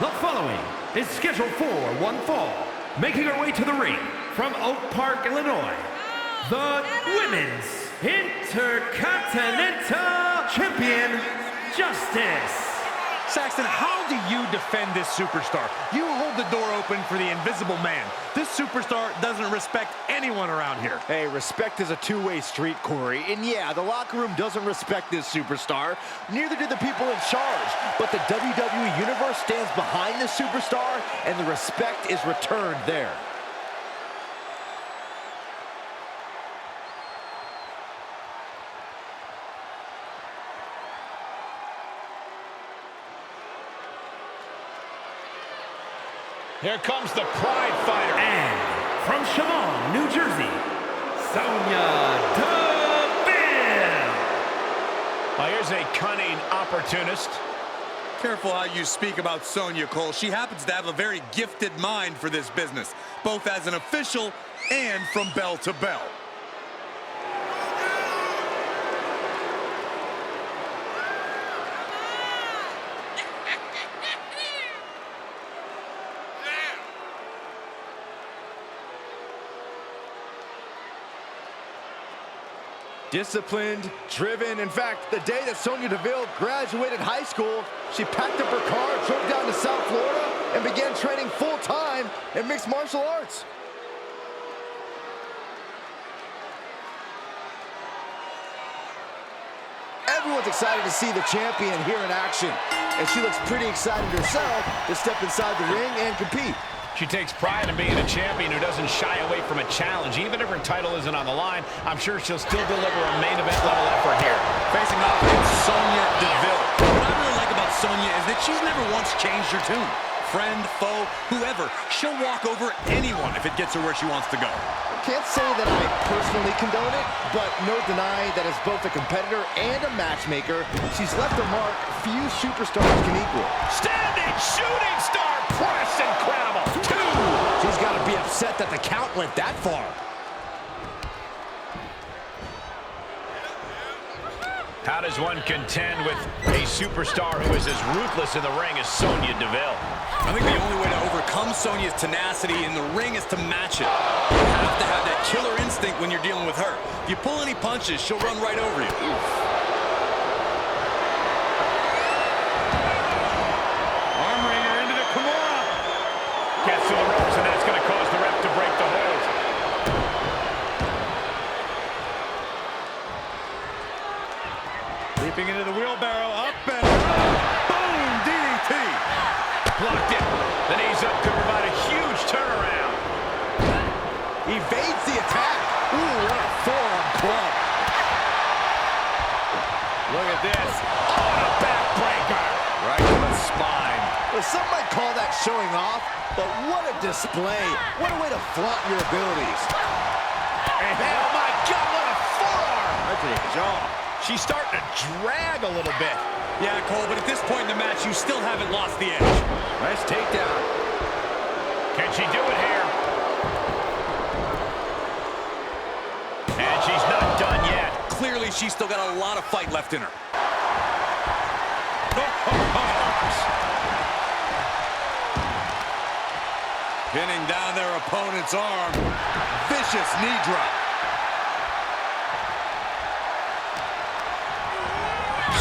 The following is scheduled for one fall, making her way to the ring from Oak Park, Illinois, the Women's Intercontinental Champion, Justice. Saxon, how do you defend this superstar? You hold the door open for the invisible man. This superstar doesn't respect anyone around here. Hey, respect is a two-way street, Corey. And yeah, the locker room doesn't respect this superstar. Neither do the people in charge. But the WWE Universe stands behind this superstar, and the respect is returned there. Here comes the Pride Fighter. And from Chemung, New Jersey, Sonia DeVille. Here's a cunning opportunist. Careful how you speak about Sonia, Cole. She happens to have a very gifted mind for this business, both as an official and from bell to bell. Disciplined, driven. In fact, the day that Sonia DeVille graduated high school, she packed up her car, drove down to South Florida, and began training full-time in mixed martial arts. Everyone's excited to see the champion here in action, and she looks pretty excited herself to step inside the ring and compete. She takes pride in being a champion who doesn't shy away from a challenge. Even if her title isn't on the line, I'm sure she'll still deliver a main event level effort here. Facing off against Sonia DeVille. What I really like about Sonia is that she's never once changed her tune. Friend, foe, whoever, she'll walk over anyone if it gets her where she wants to go. Can't say that I personally condone it, but no denying that as both a competitor and a matchmaker, she's left a mark few superstars can equal. Standing shooting star press, incredible. She's got to be upset that the count went that far. How does one contend with a superstar who is as ruthless in the ring as Sonya Deville? I think the only way to overcome Sonia's tenacity in the ring is to match it. You have to have that killer instinct when you're dealing with her. If you pull any punches, she'll run right over you. Arm wringer into the Kimura. Gets to the ropes, and that's going to cause the ref to break the hold. Leaping into the wheelbarrow, up and boom, DDT. Blocked it. The knees up could provide a huge turnaround. Evades the attack. Ooh, what a forearm club. Look at this. Oh, a backbreaker. Right to the spine. Well, some might call that showing off, but what a display. What a way to flaunt your abilities. And oh my God, what a forearm. Right to the jaw. She's starting to drag a little bit. Yeah, Cole, but at this point in the match, you still haven't lost the edge. Nice takedown. Can she do it here? And she's not done yet. Clearly, she's still got a lot of fight left in her. Pinning down their opponent's arm. Vicious knee drop.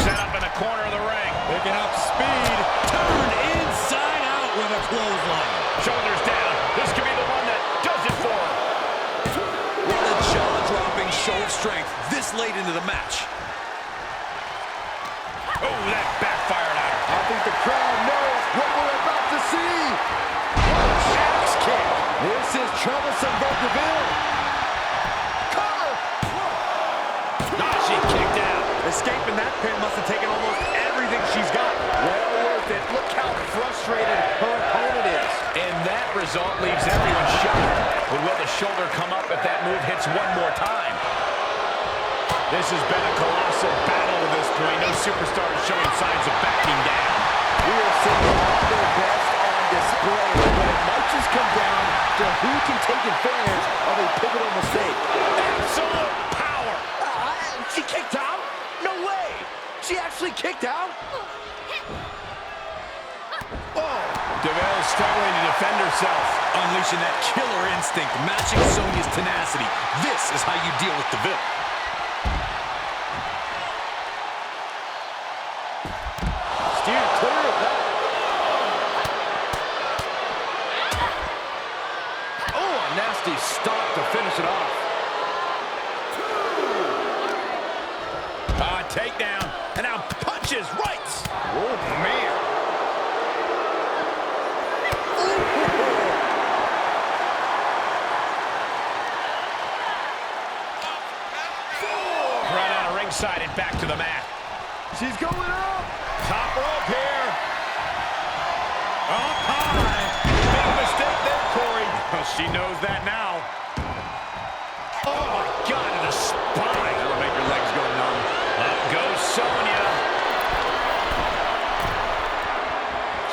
Set up in the corner of the ring. Picking up speed. Turned inside out with a clothesline. Shoulders down. This could be the one that does it for her. What a jaw-dropping show of strength this late into the match. Oh, that backfired at her. I think the crowd knows what we're about to see. What a axe kick. This is troublesome for DeVille. Cover. Ah, she kicked out. Escaping that pin must have taken almost everything she's got. Well worth it. Look how frustrated her opponent is. And that result leaves everyone shocked. But will the shoulder come up if that move hits one more time? This has been a colossal battle to this point. No superstar is showing signs of backing down. We are seeing all their best on display, but it might just come down to who can take advantage of a pivotal mistake. Absolute power. She kicked out? No way. She actually kicked out? Oh. DeVille struggling to defend herself. Unleashing that killer instinct, matching Sonia's tenacity. This is how you deal with DeVille. Steer clear of that. Oh, a nasty stop to finish it off. Takedown, and now punches right. Oh, man. Right out of ringside and back to the mat. She's going up. Top rope here. Up high. Big mistake there, Corey. Well, she knows that now. Oh, my God, in the spine. That'll make your legs go numb. Up goes Sonia.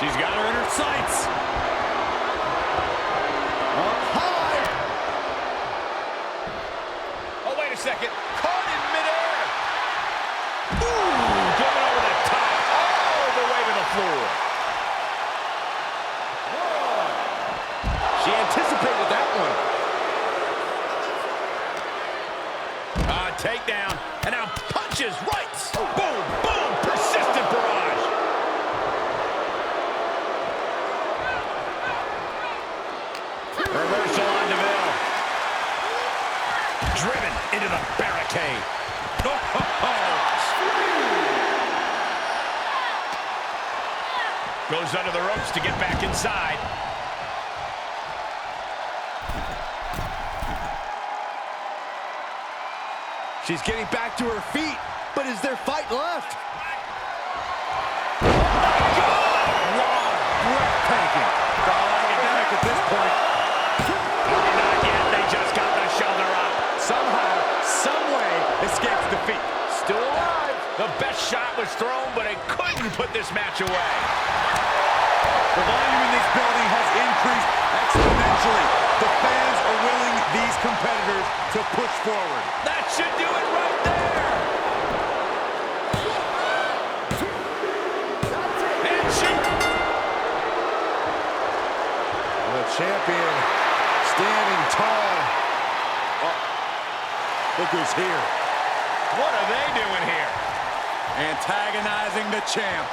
She's got her in her sights. Up high. Oh, wait a second. Caught in midair. Ooh, going over the top. All the way to the floor. She anticipated that one. Takedown, and now punches right. Boom, boom, persistent barrage. Reversal on DeVille. Driven into the barricade. Goes under the ropes to get back inside. She's getting back to her feet, but is there fight left? Breathtaking. Academic at this point. Not yet. They just got the shoulder up. Somehow, someway, escapes defeat. Still alive. The best shot was thrown, but it couldn't put this match away. The volume in this building has increased exponentially. The fans are willing these competitors to push forward. That should do it right there. And shoot. The champion standing tall. Oh, look who's here. What are they doing here? Antagonizing the champ.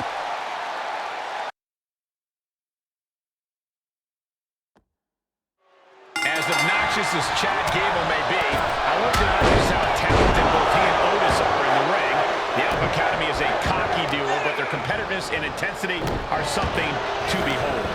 As obnoxious as Chad Gable may be, I won't deny just how talented both he and Otis are in the ring. The Alpha Academy is a cocky duo, but their competitiveness and intensity are something to behold.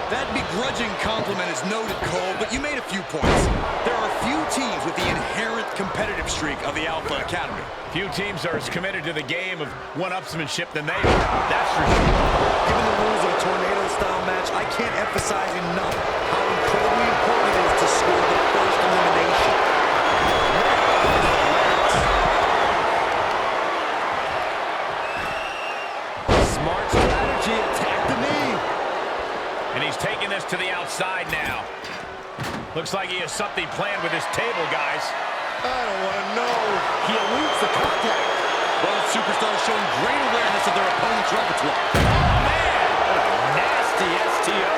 That begrudging compliment is noted, Cole, but you made a few points. There are few teams with the inherent competitive streak of the Alpha Academy. Few teams are as committed to the game of one-upsmanship than they are. That's for sure. Given the rules of a tornado-style match, I can't emphasize enough how incredibly important it is to score the first elimination. Smart strategy, attack the knee. And he's taking this to the outside now. Looks like he has something planned with his table, guys. I don't want to know. He eludes the contact. Both superstars showing great awareness of their opponent's repertoire. Oh, man! What a nasty STO.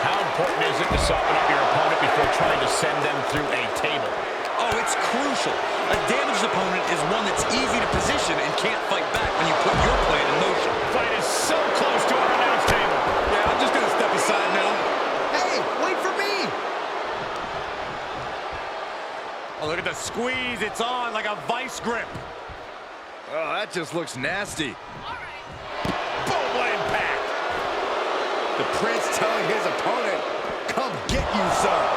How important is it to soften up your opponent before trying to send them through a table? Oh, it's crucial. A damaged opponent is one that's easy to position and can't fight back when you put your plan in motion. Fight is so close to our announce table. Yeah, I'm just going to step aside now. Hey, wait for me! Oh, look at the squeeze. It's on like a vice grip. Oh, that just looks nasty. Boom impact. The Prince telling his opponent, come get you some.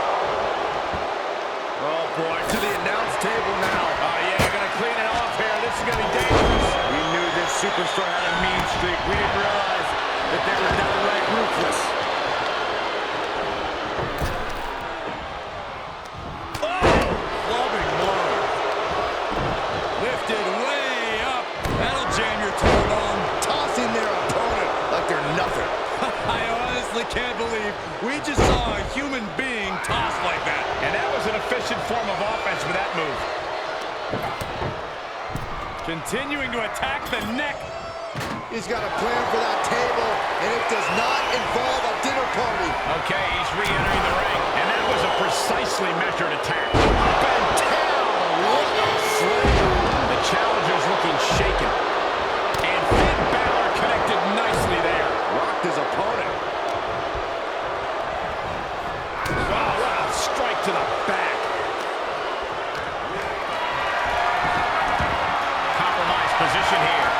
Oh, boy, to the announce table now. Oh, yeah, gonna clean it off here. This is gonna be dangerous. We knew this superstar had a mean streak. We didn't realize that they were downright ruthless. Clubbing blow. Lifted way up. That'll jam your tailbone. Tossing their opponent like they're nothing. I honestly can't believe we just saw a human being tossed like that. And that was an efficient form of offense with that move. Continuing to attack the neck. He's got a plan for that table, and it does not involve a dinner party. Okay, he's re-entering the ring, and that was a precisely measured attack. Up and down, what a slam. The challenger's looking shaken. And Finn Balor connected nicely there. Rocked his opponent. Wow, what a strike to the back. Compromised position here.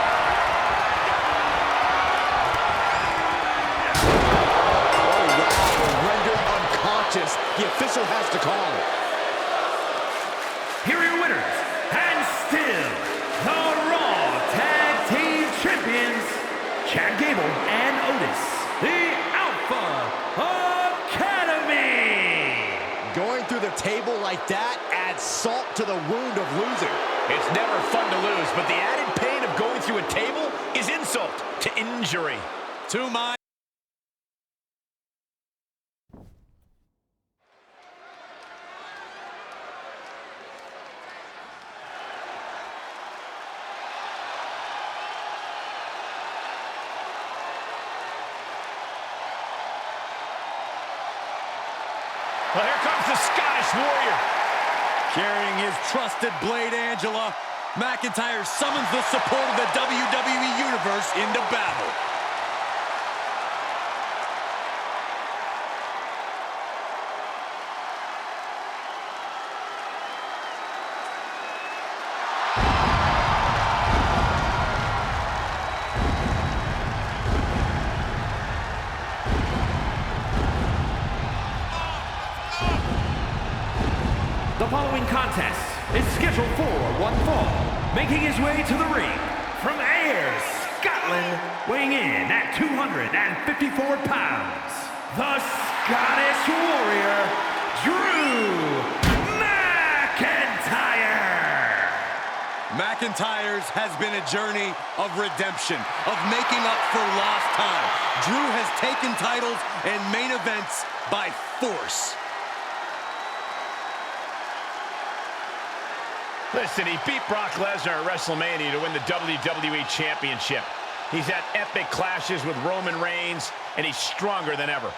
The official has to call it. Here are your winners, and still the Raw Tag Team Champions, Gable and Otis, the Alpha Academy. Going through the table like that adds salt to the wound of losing. It's never fun to lose, but the added pain of going through a table is insult to injury. To my Well, here comes the Scottish Warrior. carrying his trusted blade, Angela, McIntyre summons the support of the WWE Universe into battle. The following contest is scheduled for one fall. Making his way to the ring from Ayr, Scotland, weighing in at 254 pounds, the Scottish Warrior, Drew McIntyre. McIntyre's has been a journey of redemption, of making up for lost time. Drew has taken titles and main events by force. Listen, he beat Brock Lesnar at WrestleMania to win the WWE Championship. He's had epic clashes with Roman Reigns, and he's stronger than ever.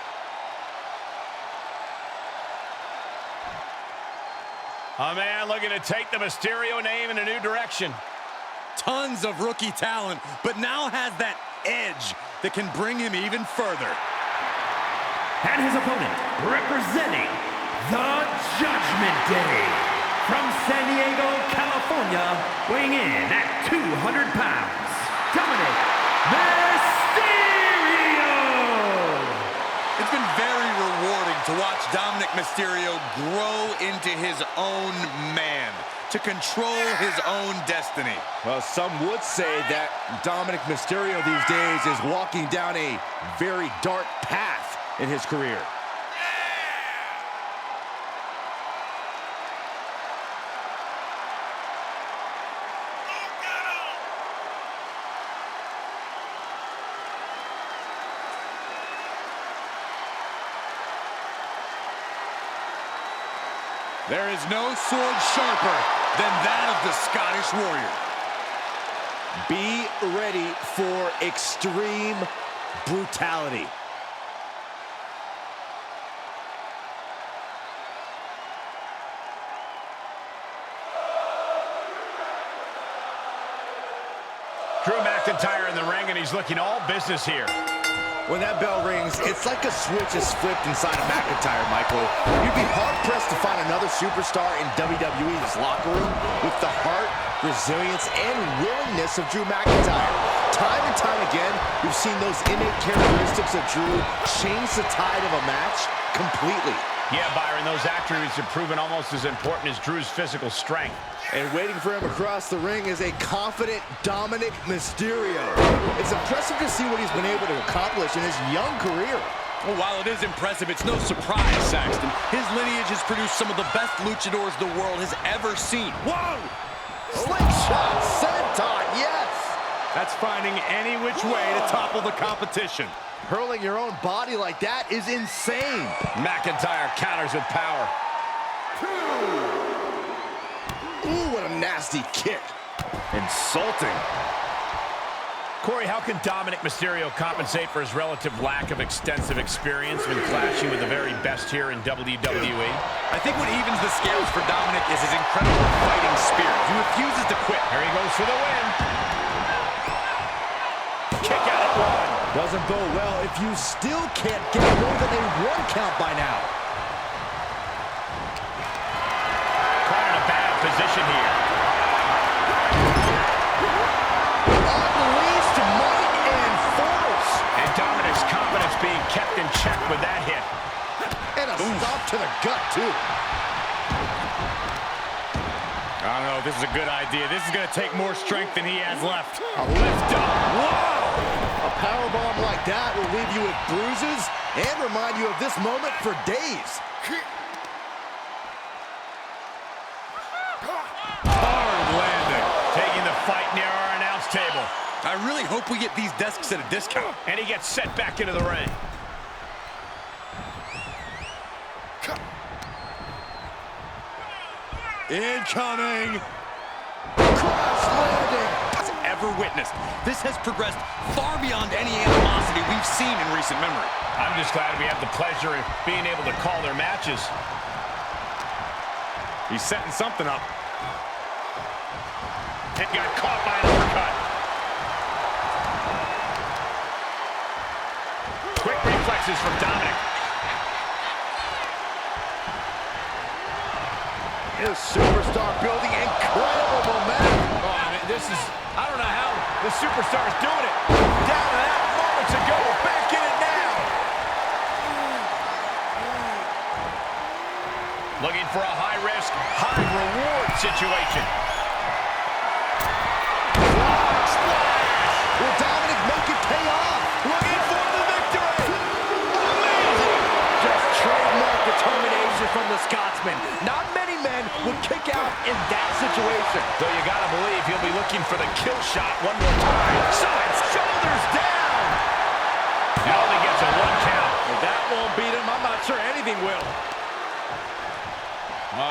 A man looking to take the Mysterio name in a new direction. Tons of rookie talent, but now has that edge that can bring him even further. And his opponent, representing the Judgment Day, from San Diego, California, weighing in at 200 pounds, Dominic Mysterio! It's been very rewarding to watch Dominic Mysterio grow into his own man, to control his own destiny. Well, some would say that Dominic Mysterio these days is walking down a very dark path in his career. There is no sword sharper than that of the Scottish Warrior. Be ready for extreme brutality. Drew McIntyre in the ring, and he's looking all business here. When that bell rings, it's like a switch is flipped inside of McIntyre, Michael. You'd be hard-pressed to find another superstar in WWE's locker room with the heart, resilience, and willingness of Drew McIntyre. Time and time again, we've seen those innate characteristics of Drew change the tide of a match completely. Yeah, Byron, those attributes have proven almost as important as Drew's physical strength. And waiting for him across the ring is a confident Dominic Mysterio. It's impressive to see what he's been able to accomplish in his young career. Well, while it is impressive, it's no surprise, Saxton. His lineage has produced some of the best luchadors the world has ever seen. Whoa! Slingshot, senton, yes! That's finding any which way to topple the competition. Hurling your own body like that is insane. McIntyre counters with power. Ooh, what a nasty kick. Insulting. Corey, how can Dominic Mysterio compensate for his relative lack of extensive experience when clashing with the very best here in WWE? I think what evens the scales for Dominic is his incredible fighting spirit. He refuses to quit. Here he goes for the win. Kick out at one. Doesn't bode well if you still can't get more than a 1 count by now. Caught in a bad position here. Unleashed might and force. And Dominic's confidence being kept in check with that hit. And a stop to the gut, too. I don't know if this is a good idea. This is going to take more strength than he has left. A lift up. Wow! A powerbomb like that will leave you with bruises and remind you of this moment for days. Hard landing. Taking the fight near our announce table. I really hope we get these desks at a discount. And he gets set back into the ring. Incoming. Crash landing. Ever witnessed. This has progressed far beyond any animosity we've seen in recent memory. I'm just glad we have the pleasure of being able to call their matches. He's setting something up. And got caught by an uppercut. Quick reflexes from Dominic. His superstar building incredible momentum. Oh, I mean, I don't know how the superstar is doing it. Down and out moments ago, back in it now. Looking for a high-risk, high-reward situation. Will Dominic make it pay off? Looking for the victory. Amazing! Just trademark determination from the Scotsman. Not many men would kick out in that situation. Though you gotta believe he'll be looking for the kill shot one more time. Side shoulders down. And only gets a 1 count. If that won't beat him, I'm not sure anything will.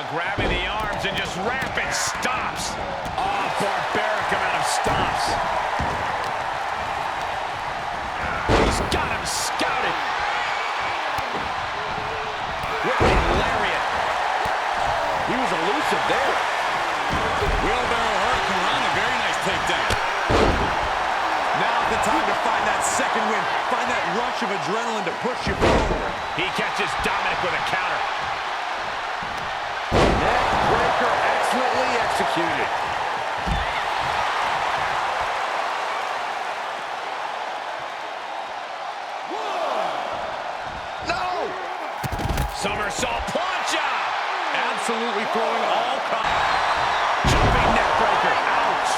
Grabbing the arms and just rapid stops. Oh, barbaric amount of stops. He's got him scouted. Whipping lariat. He was elusive there. Wheelbarrow Hurricane Run, a very nice takedown. Now's the time to find that second win. Find that rush of adrenaline to push you forward. He catches Dominic with a counter. Neck breaker excellently executed. No! Somersault plancha. Absolutely throwing all Jumping neck breaker. Ouch.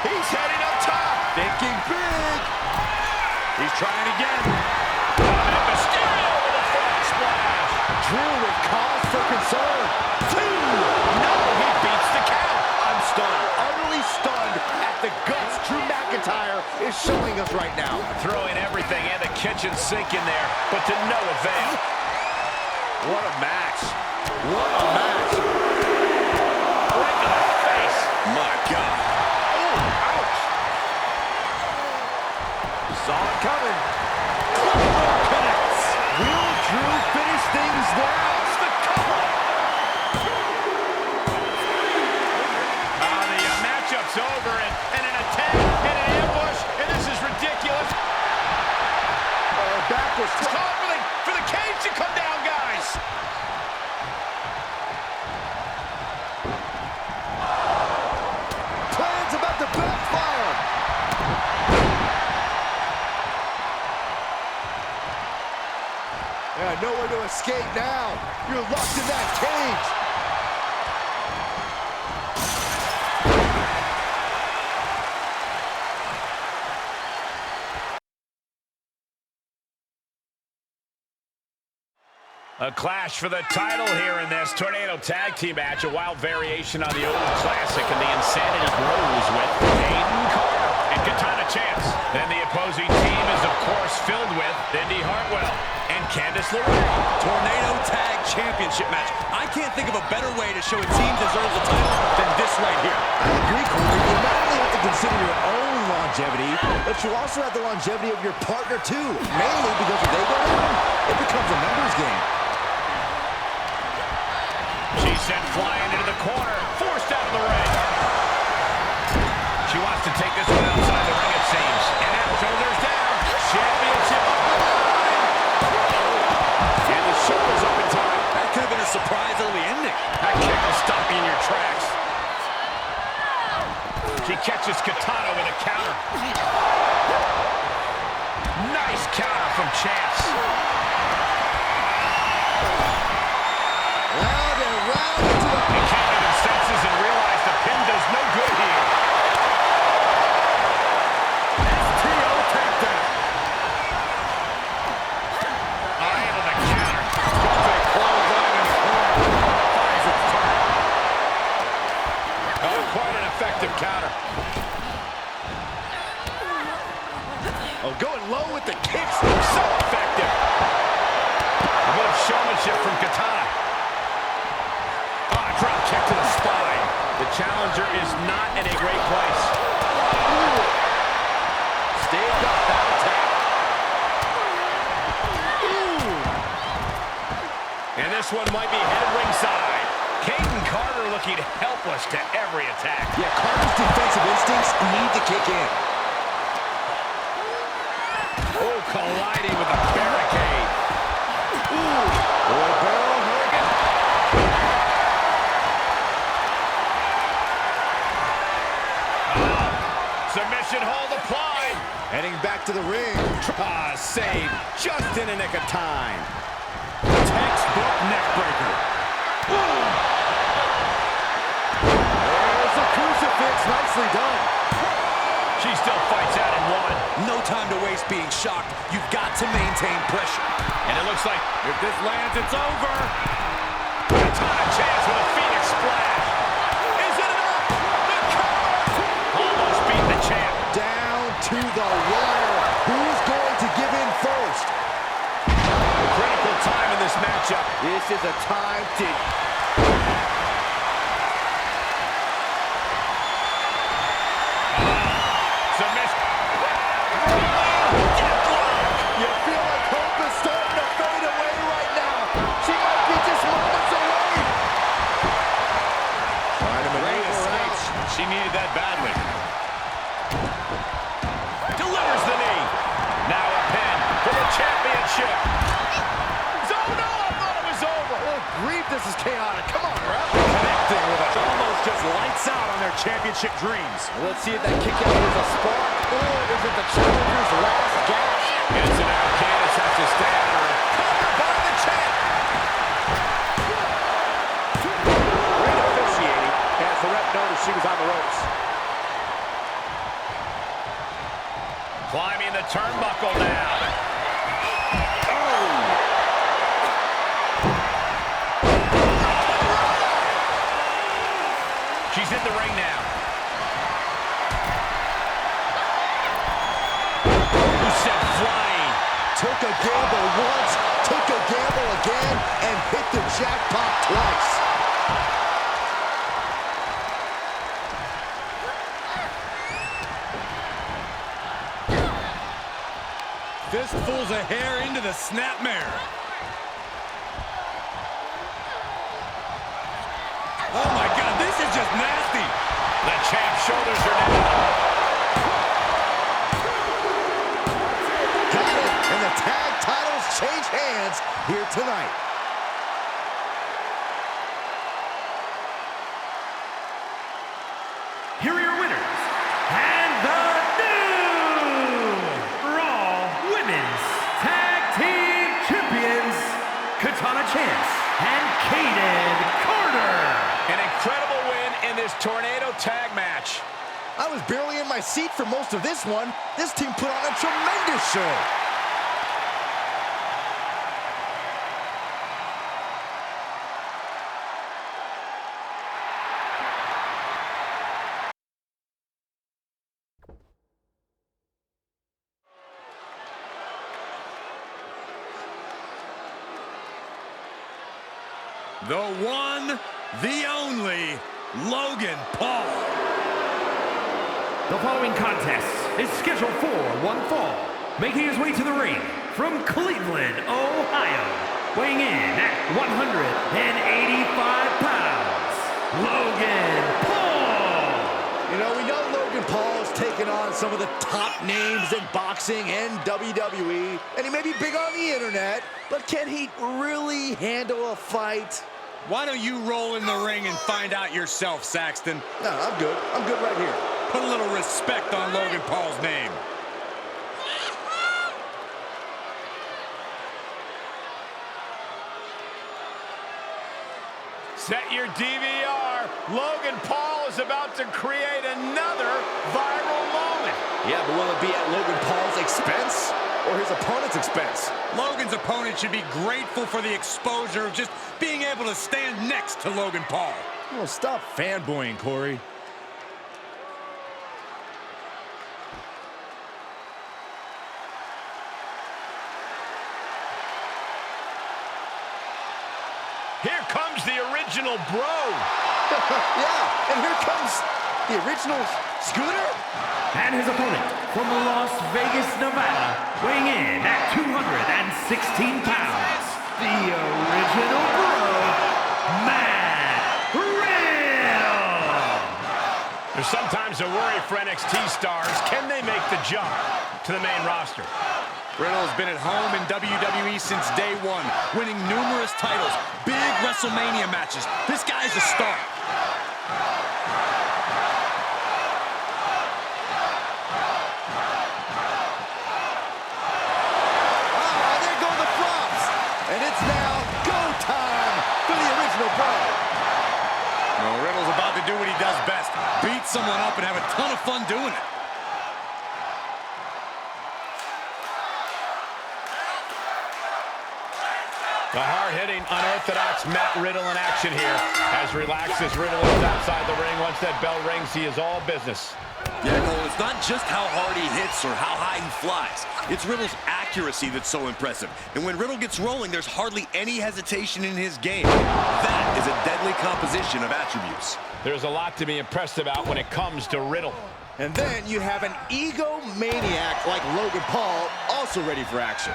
He's heading up top. thinking big. He's trying again. Dominic Mysterio with a frog splash. Drew with cause for concern. 2! No, he beats the count. I'm stunned, utterly stunned at the guts Drew McIntyre is showing us right now. Throwing everything and the kitchen sink in there, but to no avail. What a match. What a match. Right to the face. My God. Oh, ouch. Saw it coming. Connects. Will Drew finish things now? It's the cover. The matchup's over, and an attack and an ambush, and this is ridiculous. Back was It's calling for the cage to come down, guys. plans about to backfire. Yeah, nowhere to escape now. You're locked in that cage. A clash for the title here in this Tornado Tag Team match, a wild variation on the old classic, and the insanity grows with Aiden Carter and Katana Chance. Then the opposing team is, of course, matchups filled with Indy Hartwell and Candice LeRae. Tornado Tag Championship match. I can't think of a better way to show a team deserves a title than this right here. I agree, Corey. You not only have to consider your own longevity, but you also have the longevity of your partner, too. Mainly because if they go down, it becomes a numbers game. She's sent flying into the corner, forced out of the ring. She wants to take this one outside the ring, it seems. And now, shoulders down, championship on the line. And the shoulders up in time. That could have been a surprise early ending. That kick will stop you in your tracks. She catches Katana with a counter. Nice counter from Chance. Round and round into the... He came to his senses and realized the pin does no good here. STO takedown. Able to counter. Goes a clothesline and finds its target. Oh, quite an effective counter. Oh, going low with the kicks. So effective. A bit of showmanship from Katana. Drop kick to the spine. The challenger is not in a great place. Staved up that attack. And this one might be headed ringside. Caden Carter looking helpless to every attack. Yeah, Carter's defensive instincts need to kick in. Oh, colliding with the barricade. Barrel Hogan. Submission hold applied. Heading back to the ring. Save just in a nick of time. Textbook neck breaker. There's a crucifix. Nicely done. She still fights out in one. No time to waste being shocked. You've got to maintain pressure. And it looks like if this lands, it's over. Katana Chance with a Phoenix splash. Is it enough? The cover. Almost beat the champ. Down to the wire. Who's going to give in first? Critical time in this matchup. This is a time to... Submission. You feel like hope is starting to fade away right now. She might be just moments away. Trying to Great maneuver escape. out. She needed that badly. Delivers the knee. Now a pin for the championship. Oh no, I thought it was over. Oh, grief, this is chaotic. Come on, ref. Connecting with it. Almost just lights out on their championship dreams. Let's see if that kick out is a spark, or is it the challenger's last gasp? It's an out. Candice has to stay out of her. Covered by the champ. Great officiating as the ref noticed she was on the ropes. Climbing the turnbuckle now. She's in the ring now. Who sent flying? Took a gamble once, took a gamble again, and hit the jackpot twice. Fistfuls of hair into the snapmare. Oh my God, this is just nasty. The champ's shoulders are down. Got it, and the tag titles change hands here tonight. Here are your winners, and the new Raw Women's Tag Team Champions, Katana Chance and Kaden Carter. An incredible win in this tornado tag match. I was barely in my seat for most of this one. This team put on a tremendous show. the one, the only, Logan Paul. The following contest is scheduled for one fall. Making his way to the ring from Cleveland, Ohio, weighing in at 185 pounds, Logan Paul. You know, we know Logan Paul has taken on some of the top names in boxing and WWE, and he may be big on the internet, but can he really handle a fight? Why don't you roll in the ring and find out yourself, Saxon? No, I'm good. I'm good right here. Put a little respect on Logan Paul's name. Set your DVR. Logan Paul is about to create another viral moment. Yeah, but will it be at Logan Paul's expense or his opponent's expense? Logan's opponent should be grateful for the exposure of just being able to stand next to Logan Paul. Well, stop fanboying, Corey. Here comes the original bro. Yeah, and here comes the original Scooter. And his opponent from Las Vegas, Nevada, weighing in at 216 pounds, the original bro, Riddle. There's sometimes a worry for NXT stars. Can they make the jump to the main roster? Riddle has been at home in WWE since day one, winning numerous titles, big WrestleMania matches. This guy's a star. There go the flops. And it's now go time for the original bro. Well, Riddle's about to do what he does best, beat someone up and have a ton of fun doing it. The hard-hitting, unorthodox Matt Riddle in action here. As relaxed as Riddle is outside the ring, once that bell rings, he is all business. Yeah, Cole, it's not just how hard he hits or how high he flies. It's Riddle's accuracy that's so impressive. And when Riddle gets rolling, there's hardly any hesitation in his game. That is a deadly composition of attributes. There's a lot to be impressed about when it comes to Riddle. And then you have an egomaniac like Logan Paul, also ready for action.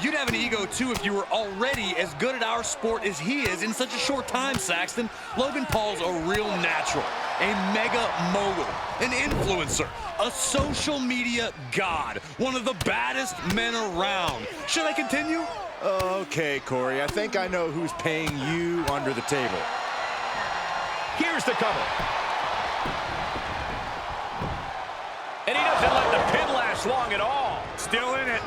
You'd have an ego, too, if you were already as good at our sport as he is in such a short time, Saxton. Logan Paul's a real natural, a mega mogul, an influencer, a social media god, one of the baddest men around. Should I continue? Okay, Corey, I think I know who's paying you under the table. Here's the cover. And he doesn't let the pin last long at all. Still in it.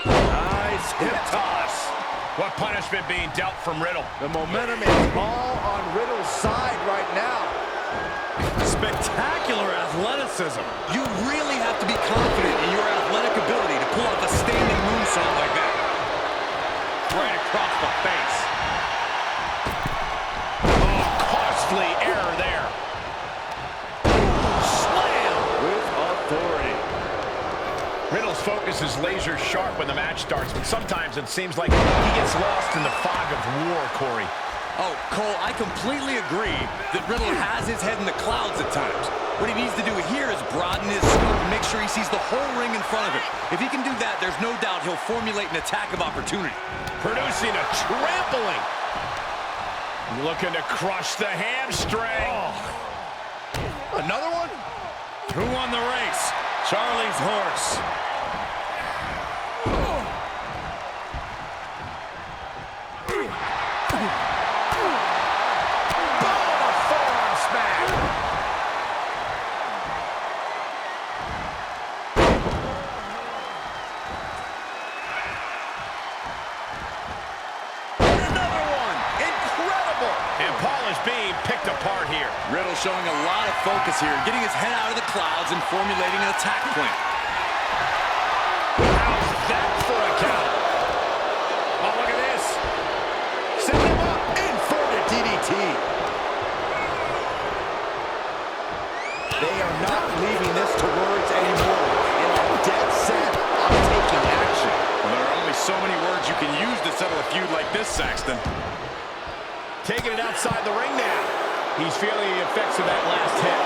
Nice hip toss. What punishment being dealt from Riddle? The momentum is all on Riddle's side right now. Spectacular athleticism. You really have to be confident in your athletic ability to pull off a standing moonsault like that. Right across the face. Oh, costly error there. Slam with authority. Riddle's focus is laser sharp when the match starts, but sometimes it seems like he gets lost in the fog of war, Corey. Oh, Cole, I completely agree that Riddle has his head in the clouds at times. What he needs to do here is broaden his scope and make sure he sees the whole ring in front of him. If he can do that, there's no doubt he'll formulate an attack of opportunity. Producing a trampling. Looking to crush the hamstring. Oh. Another one? Who won the race? Charlie's horse. Riddle showing a lot of focus here, getting his head out of the clouds and formulating an attack plan. How's that for a count? Oh, look at this. Set him up. Inverted DDT. They are not leaving this to words anymore and are dead set on taking action. Well, there are only so many a feud like this, Saxton. Taking it outside the ring now. He's feeling the effects of that last hit.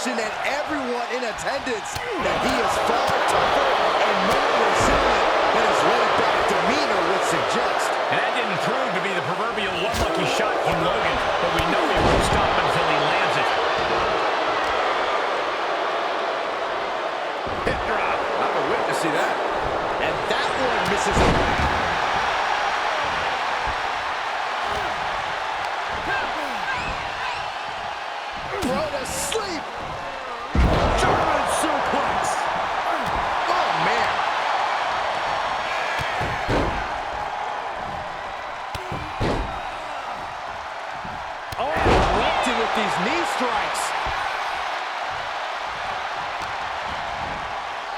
And everyone in attendance that he is far tougher and more resilient than his laid-back demeanor would suggest. And that didn't prove to be the proverbial one-lucky shot from Logan, but we know he won't stop until he lands it. Hip drop. I'm a witness to that. And that one misses him. Throw to sleep. German suplex. Oh, man. Oh, erupted with these knee strikes.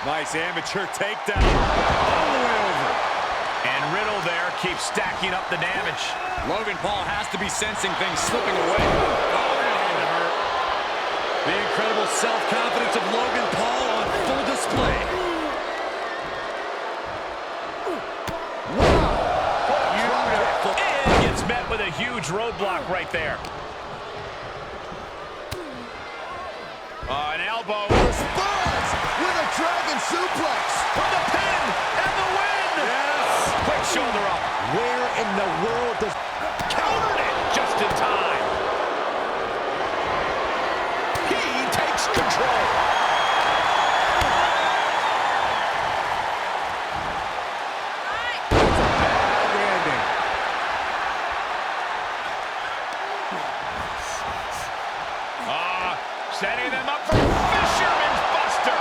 Nice amateur takedown. All the way over. And Riddle there keeps stacking up the damage. Logan Paul has to be sensing things slipping away. Oh, that had to hurt. The incredible self-confidence of Logan Paul on full display. Beautiful. And gets met with a huge roadblock right there. An elbow. Responds with a dragon suplex. For the pin and the win! Yes! Quick shoulder up. Where in the world does... Countered it just in time. He takes control. Bad landing. Setting them up for Fisherman's Buster.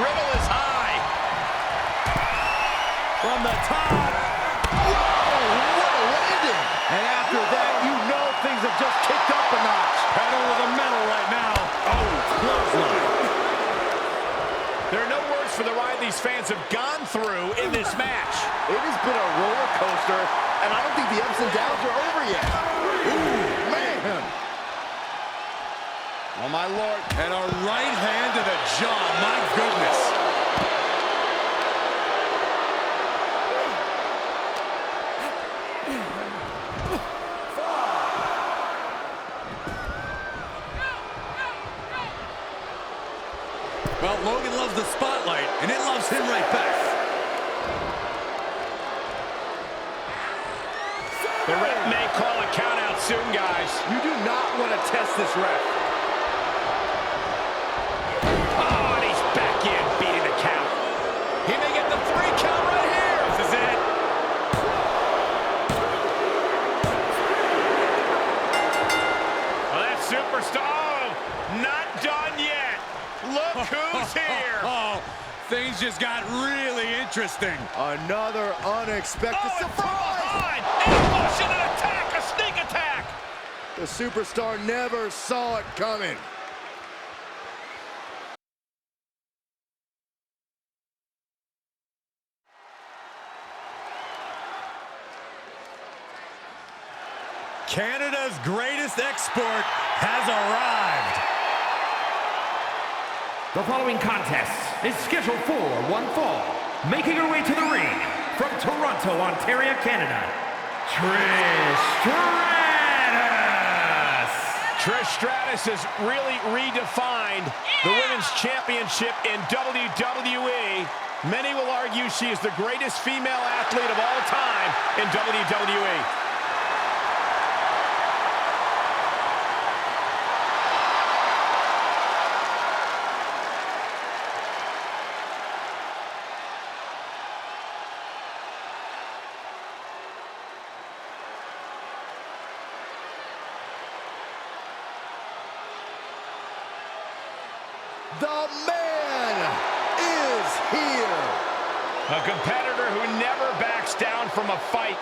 Riddle is high. From the top. Whoa, what a landing. And after that, you know things have just kicked up a notch. Pedal to the metal right now. Oh, clothesline. There are no words for the ride these fans have gone through in this match. It has been a roller coaster, and I don't think the ups and downs are over yet. Ooh, man. Oh, my Lord. And a right hand to the jaw. My goodness. Well, Logan loves the spotlight, and it loves him right back. The ref may call a count out soon, guys. You do not want to test this ref. Oh, and he's back in, beating the count. He may get the 3 count right here. This is it. Well, that superstar, not done yet. Look who's here. Oh, things just got really interesting. Another unexpected Oh, and from surprise. behind. Ambush and an attack, a sneak attack. The superstar never saw it coming. Canada's greatest export has arrived. The following contest is scheduled for one fall. Making her way to the ring from Toronto, Ontario, Canada, Trish Stratus. Trish Stratus has really redefined the women's championship in WWE. Many will argue she is the greatest female athlete of all time in WWE. The man is here. A competitor who never backs down from a fight.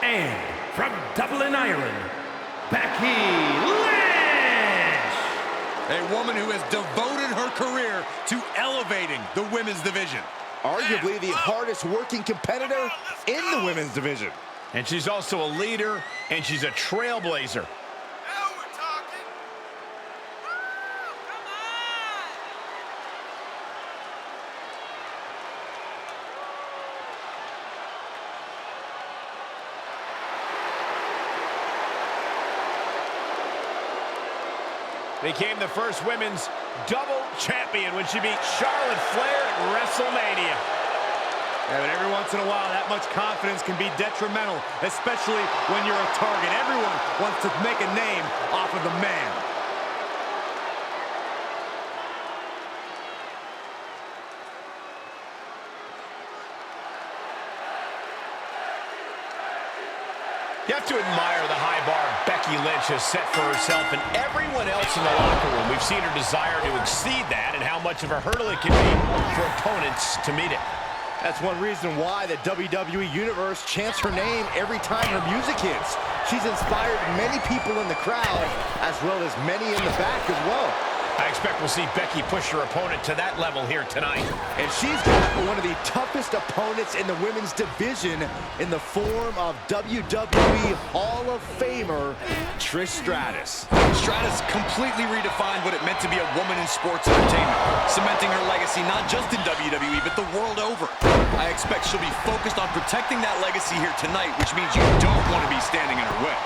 And from Dublin, Ireland, Becky Lynch. A woman who has devoted her career to elevating the women's division. Arguably the hardest working competitor in the women's division. And she's also a leader, and she's a trailblazer. became the first women's double champion when she beat Charlotte Flair at WrestleMania. Yeah, but every once in a while, that much confidence can be detrimental, especially when you're a target. Everyone wants to make a name off of the man. You have to admire the high bar Becky Lynch has set for herself and everyone else in the locker room. We've seen her desire to exceed that and how much of a hurdle it can be for opponents to meet it. That's one reason why the WWE Universe chants her name every time her music hits. She's inspired many people in the crowd, as well as many in the back as well. I expect we'll see Becky push her opponent to that level here tonight. And she's got one of the toughest opponents in the women's division in the form of WWE Hall of Famer Trish Stratus. Stratus completely redefined what it meant to be a woman in sports entertainment, cementing her legacy not just in WWE, but the world over. I expect she'll be focused on protecting that legacy here tonight, which means you don't want to be standing in her way.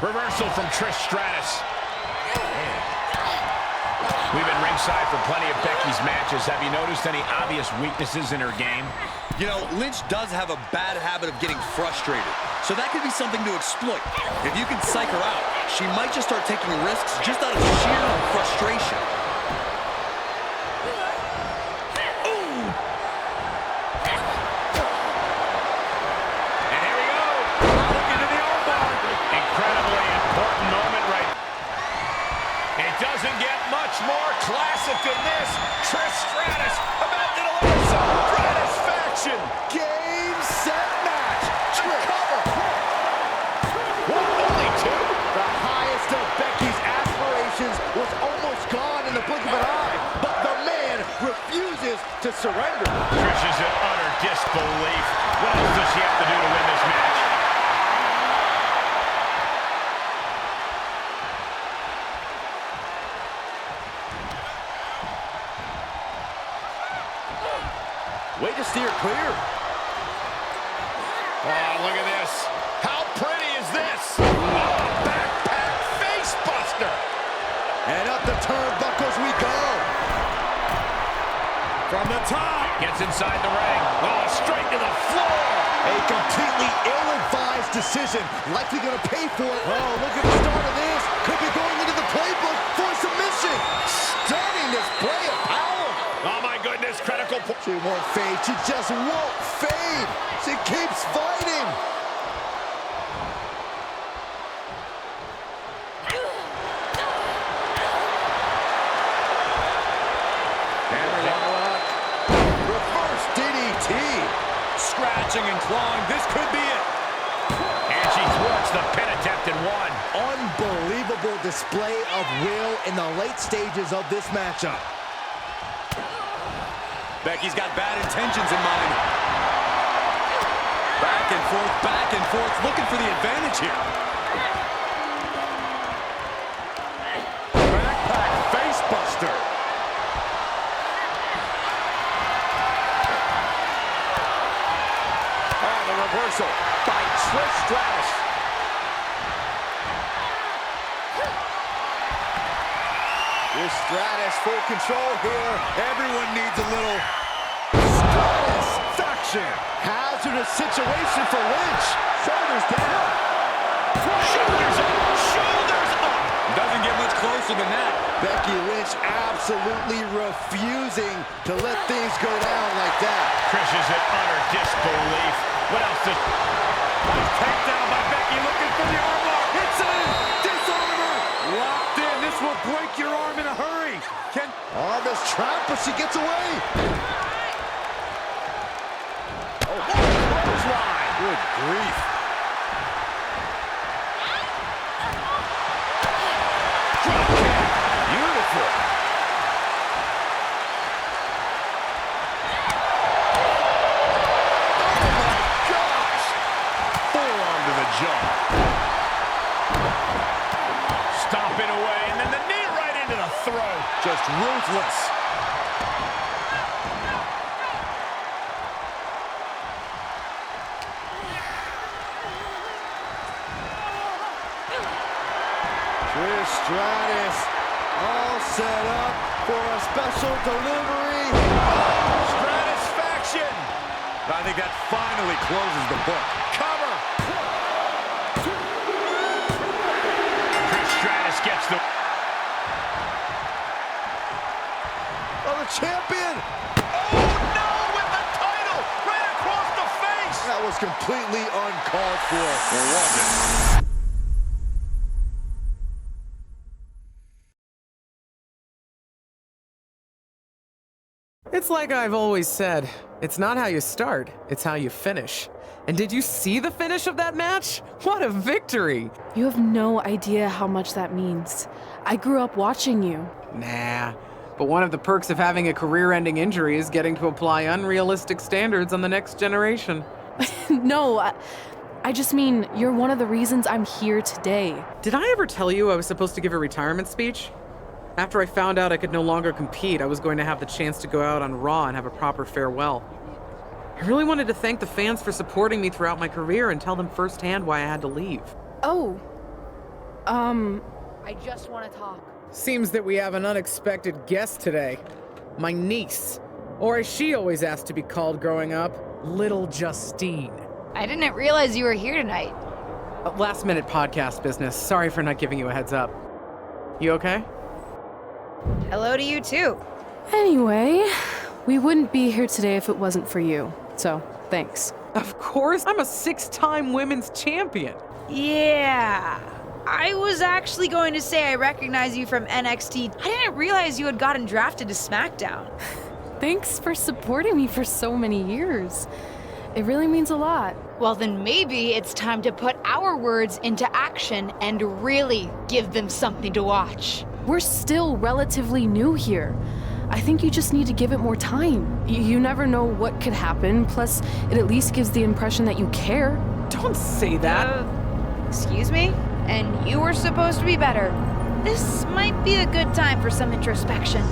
Reversal from Trish Stratus. We've been ringside for plenty of Becky's matches. Have you noticed any obvious weaknesses in her game? You know, Lynch does have a bad habit of getting frustrated, so that could be something to exploit. If you can psych her out, she might just start taking risks just out of sheer frustration. Doesn't get much more classic than this. Trish Stratus about to deliver some satisfaction. Game, set, match. Trish. What, only two? The highest of Becky's aspirations was almost gone in the blink of an eye, but the man refuses to surrender. Trish is in utter disbelief. What else does she have to do to win this match? Way to steer clear. Oh, look at this. How pretty is this? Oh, backpack face buster. And up the turnbuckles we go. From the top. Gets inside the ring. Oh, straight to the floor. A completely ill-advised decision. Likely going to pay for it. Oh, look at the start of this. Could be going into the playbook for a submission. Stunning display of power. Oh, my goodness. Critical point. She won't fade. She just won't fade. She keeps fighting. Reverse DDT. Scratching and clawing. This could be it. And she thwarts the pin attempt and one. Unbelievable display of will in the late stages of this matchup. Becky's got bad intentions in mind. Back and forth, looking for the advantage here. Backpack face buster. Oh, the reversal by Trish Stratus. Here's Stratus, full control here. Everyone needs a little satisfaction. Hazardous situation for Lynch. Shoulders down. Shoulders up, shoulders up. Doesn't get much closer than that. Becky Lynch absolutely refusing to let things go down like that. Trish is in utter disbelief. What else does... nice takedown by Becky, looking for the armbar. Hits it in. Disarmer. Locked in. This will break your arm in a hurry. Arm is trapped, but she gets away. Oh, what a clothesline. Good grief. Drop kick. Beautiful. Oh my gosh. Forearm to the jaw. Stomping away, and then the knee right into the throat. Just ruthless. Trish Stratus all set up for a special delivery. Stratisfaction! I think that finally closes the book. Cover! Trish Stratus gets the... Oh, the champion! Oh, no! With the title! Right across the face! That was completely uncalled for. Or was it? It's like I've always said, it's not how you start, it's how you finish. And did you see the finish of that match? What a victory! You have no idea how much that means. I grew up watching you. Nah, but one of the perks of having a career-ending injury is getting to apply unrealistic standards on the next generation. No, I just mean, you're one of the reasons I'm here today. Did I ever tell you I was supposed to give a retirement speech? After I found out I could no longer compete, I was going to have the chance to go out on Raw and have a proper farewell. I really wanted to thank the fans for supporting me throughout my career and tell them firsthand why I had to leave. Oh. I just want to talk. Seems that we have an unexpected guest today. My niece. Or as she always asked to be called growing up, Little Justine. I didn't realize you were here tonight. Last minute podcast business. Sorry for not giving you a heads up. You okay? Hello to you too. Anyway, we wouldn't be here today if it wasn't for you. So, thanks. Of course, I'm a 6-time women's champion. Yeah. I was actually going to say I recognize you from NXT. I didn't realize you had gotten drafted to SmackDown. Thanks for supporting me for so many years. It really means a lot. Well, then maybe it's time to put our words into action and really give them something to watch. We're still relatively new here. I think you just need to give it more time. You never know what could happen, plus it at least gives the impression that you care. Don't say that. Excuse me? And you were supposed to be better. This might be a good time for some introspection.